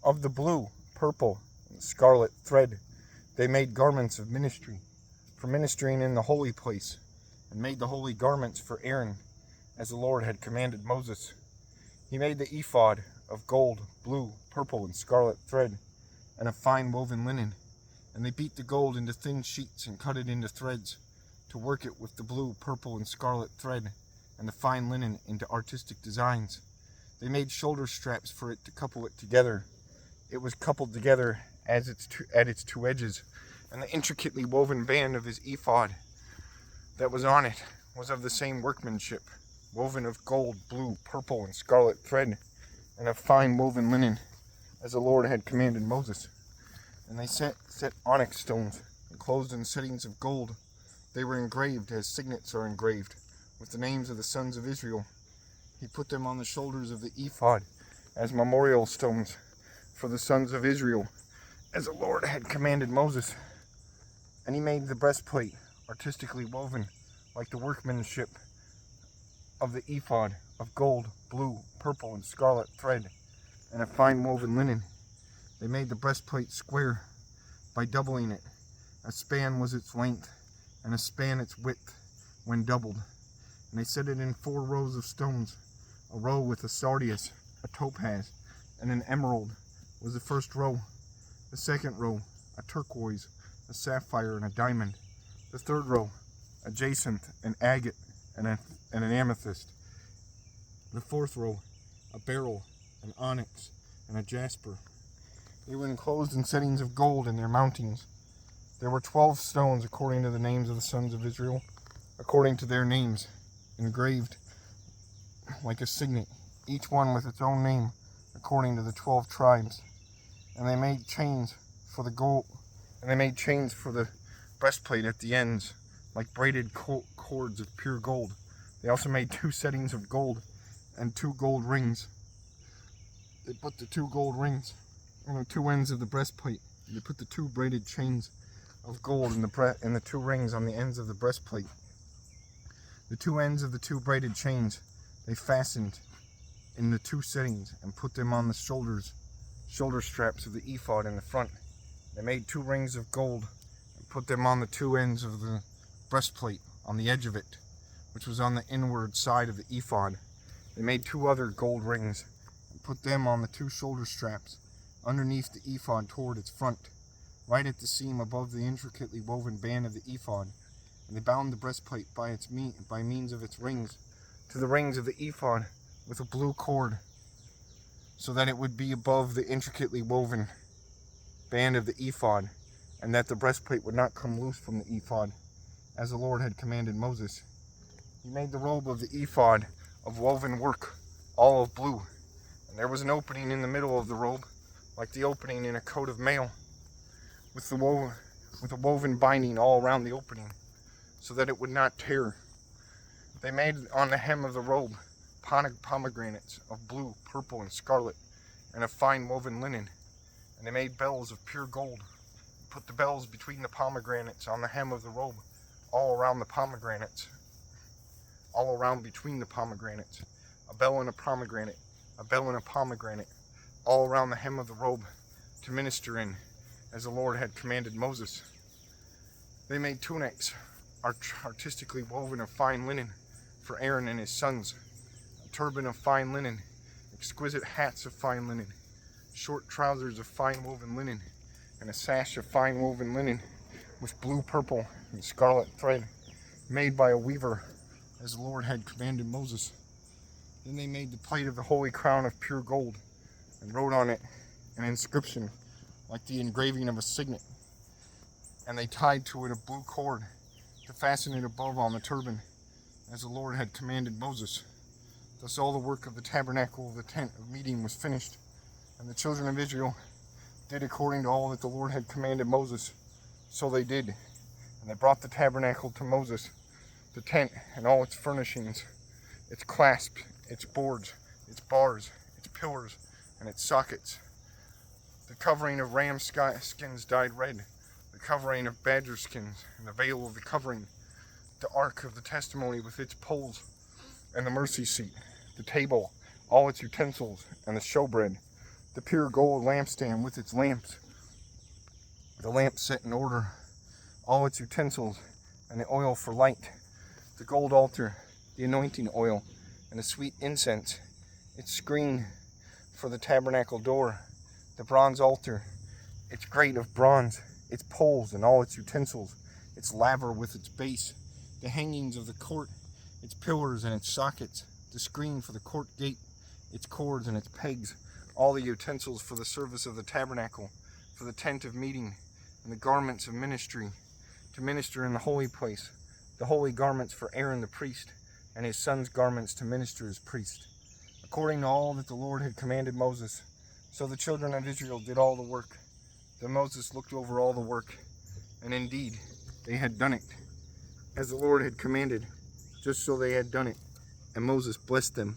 Of the blue, purple, and scarlet thread they made garments of ministry, for ministering in the holy place, and made the holy garments for Aaron, as the Lord had commanded Moses. He made the ephod of gold, blue, purple, and scarlet thread, and of fine woven linen. And they beat the gold into thin sheets and cut it into threads, to work it with the blue, purple, and scarlet thread, and the fine linen into artistic designs. They made shoulder straps for it to couple it together. It was coupled together at its two edges, and the intricately woven band of his ephod that was on it was of the same workmanship, woven of gold, blue, purple, and scarlet thread, and of fine woven linen, as the Lord had commanded Moses. And they set onyx stones, enclosed in settings of gold. They were engraved as signets are engraved, with the names of the sons of Israel. He put them on the shoulders of the ephod as memorial stones for the sons of Israel, as the Lord had commanded Moses. And he made the breastplate artistically woven, like the workmanship of the ephod, of gold, blue, purple, and scarlet thread, and of fine woven linen. They made the breastplate square by doubling it. A span was its length, and a span its width, when doubled. And they set it in 4 rows of stones. A row with a sardius, a topaz, and an emerald was the first row. The second row, a turquoise, a sapphire, and a diamond. The third row, a jacinth, an agate, and an amethyst. The fourth row, a beryl, an onyx, and a jasper. They were enclosed in settings of gold in their mountings. There were 12 stones according to the names of the sons of Israel, according to their names, engraved like a signet, each one with its own name, according to the 12 tribes. And they made chains for the gold, and they made chains for the breastplate at the ends, like braided cords of pure gold. They also made 2 settings of gold and 2 gold rings. They put the 2 gold rings on the 2 ends of the breastplate. They put the 2 braided chains of gold in the 2 rings on the ends of the breastplate. The 2 ends of the 2 braided chains they fastened in the 2 settings and put them on the shoulder straps of the ephod in the front. They made 2 rings of gold and put them on the 2 ends of the breastplate on the edge of it, which was on the inward side of the ephod. They made 2 other gold rings and put them on the 2 shoulder straps underneath the ephod toward its front, right at the seam above the intricately woven band of the ephod. And they bound the breastplate by means of its rings to the rings of the ephod with a blue cord, so that it would be above the intricately woven band of the ephod, and that the breastplate would not come loose from the ephod, as the Lord had commanded Moses. He made the robe of the ephod of woven work, all of blue, and there was an opening in the middle of the robe, like the opening in a coat of mail, with a woven binding all around the opening, so that it would not tear. They made on the hem of the robe pomegranates of blue, purple, and scarlet, and of fine woven linen. And they made bells of pure gold, and put the bells between the pomegranates on the hem of the robe, all around between the pomegranates. A bell and a pomegranate, a bell and a pomegranate, all around the hem of the robe, to minister in, as the Lord had commanded Moses. They made tunics, artistically woven of fine linen, for Aaron and his sons, a turban of fine linen, exquisite hats of fine linen, short trousers of fine woven linen, and a sash of fine woven linen with blue, purple, and scarlet thread, made by a weaver, as the Lord had commanded Moses. Then they made the plate of the holy crown of pure gold, and wrote on it an inscription like the engraving of a signet, and they tied to it a blue cord to fasten it above on the turban, as the Lord had commanded Moses. Thus all the work of the tabernacle of the tent of meeting was finished, and the children of Israel did according to all that the Lord had commanded Moses. So they did, and they brought the tabernacle to Moses, the tent and all its furnishings, its clasps, its boards, its bars, its pillars, and its sockets, the covering of ram skins dyed red, the covering of badger skins, and the veil of the covering, the ark of the testimony with its poles, and the mercy seat, the table, all its utensils, and the showbread, the pure gold lampstand with its lamps, the lamps set in order, all its utensils, and the oil for light, the gold altar, the anointing oil, and the sweet incense, its screen for the tabernacle door, the bronze altar, its grate of bronze, its poles and all its utensils, its laver with its base, the hangings of the court, its pillars and its sockets, the screen for the court gate, its cords and its pegs, all the utensils for the service of the tabernacle, for the tent of meeting, and the garments of ministry, to minister in the holy place, the holy garments for Aaron the priest, and his son's garments to minister as priest, according to all that the Lord had commanded Moses. So the children of Israel did all the work. Then Moses looked over all the work, and indeed they had done it, as the Lord had commanded, just so they had done it. And Moses blessed them